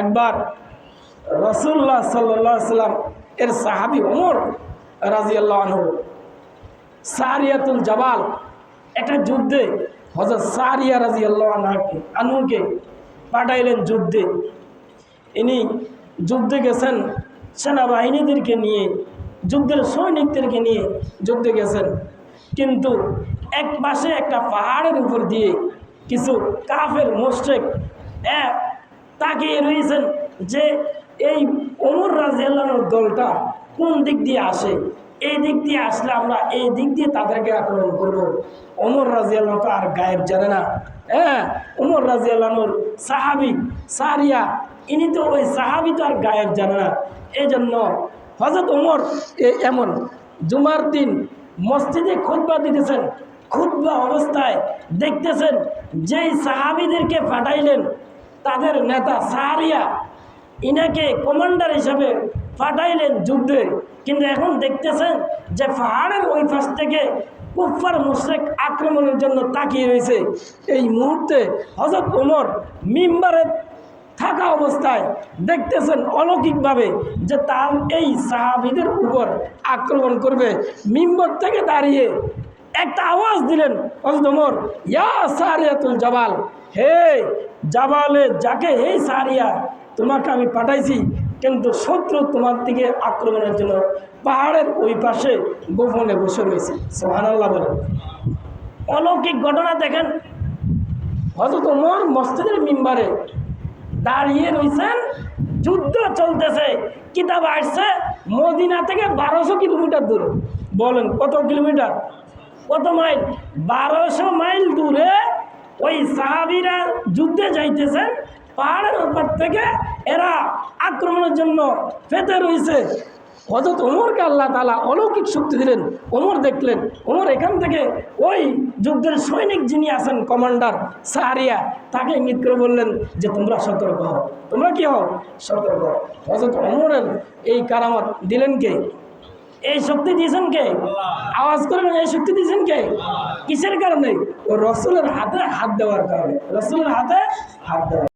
একবার রাসূলুল্লাহ সাল্লাল্লাহু আলাইহি সাল্লাম এর সাহাবী ওমর রাদিয়াল্লাহু আনহু সারিয়াতুল জাবাল একটা যুদ্ধে হযরত সারিয়া রাদিয়াল্লাহু আনহুকে পাঠাইলেন যুদ্ধে। ইনি যুদ্ধে গেছেন সেনাবাহিনীদেরকে নিয়ে, যুদ্ধের সৈনিকদেরকে নিয়ে যুদ্ধে গেছেন, কিন্তু এক পাশে একটা পাহাড়ের উপর দিয়ে কিছু কাফের মুশরিক তাকিয়ে রয়েছেন যে এই ওমর রাদিয়াল্লাহু আনহুর দলটা কোন দিক দিয়ে আসে, এই দিক দিয়ে আসলে আমরা এই দিক দিয়ে তাদেরকে আক্রমণ করবো। ওমর রাদিয়াল্লাহু আনহু আর গায়েব জানে না। ওমর রাদিয়াল্লাহু আনহুর সাহাবী সারিয়া, ইনি তো ওই সাহাবী তো আর গায়েব জানে না। এই জন্য হযরত ওমর এমন জুমার দিন মসজিদে খুতবা দিতেছেন, খুতবা অবস্থায় দেখতেছেন যেই সাহাবীদেরকে পাঠাইলেন তাদের নেতা সারিয়া ইনাকে কমান্ডার হিসাবে পাঠাইলেন যুদ্ধে, কিন্তু এখন দেখতেছেন যে পাহাড়ের ওই পাশ থেকে কুফার মুশরিক আক্রমণের জন্য তাকিয়ে রয়েছে। এই মুহূর্তে হযরত ওমর মিম্বারে থাকা অবস্থায় দেখতেছেন অলৌকিকভাবে যে তার এই সাহাবীদের উপর আক্রমণ করবে। মিম্বর থেকে দাঁড়িয়ে একটা আওয়াজ দিলেন হযরত ওমর, ইয়া সারিয়াতুল জাবাল, হে জাবালে যাকে, হে সারিয়া, তোমাকে আমি পাঠাইছি, কিন্তু শত্রু তোমার দিকে আক্রমণের জন্য পাহাড়ের ওই পাশে গোপনে বসে রয়েছে। সুবহানাল্লাহ বলেন। অলৌকিক ঘটনা দেখেন, হযরত ওমর মসজিদের মিম্বারে দাঁড়িয়ে রয়েছেন, যুদ্ধ চলতেছে, কিতাব আসছে মদিনা থেকে 1200 কিলোমিটার দূরে। বলেন কত কিলোমিটার, কত মাইল? 1200 মাইল দূরে ওই সাহাবীরা যুদ্ধে যাইতেছেন, পাহাড়ের উপর থেকে এরা আক্রমণের জন্য পেতে রয়েছে। হযরত ওমরকে আল্লাহ তাআলা অলৌকিক শক্তি দিলেন। ওমর দেখলেন, ওমর এখান থেকে ওই যুদ্ধের সৈনিক যিনি আছেন কমান্ডার সারিয়া, তাকে ইঙ্গিত করে বললেন যে তোমরা সতর্ক হও, তোমরা কি হও? সতর্ক। হযরত ওমরের এই কারামত দিলেন কে? এই শক্তি দিয়েছেন কে? আওয়াজ করবেন, এই শক্তি দিয়েছেন কে? কিসের কারণে? ও রাসূলের হাতে হাত দেওয়ার কারণে, রাসূলের হাতে হাত দেওয়া।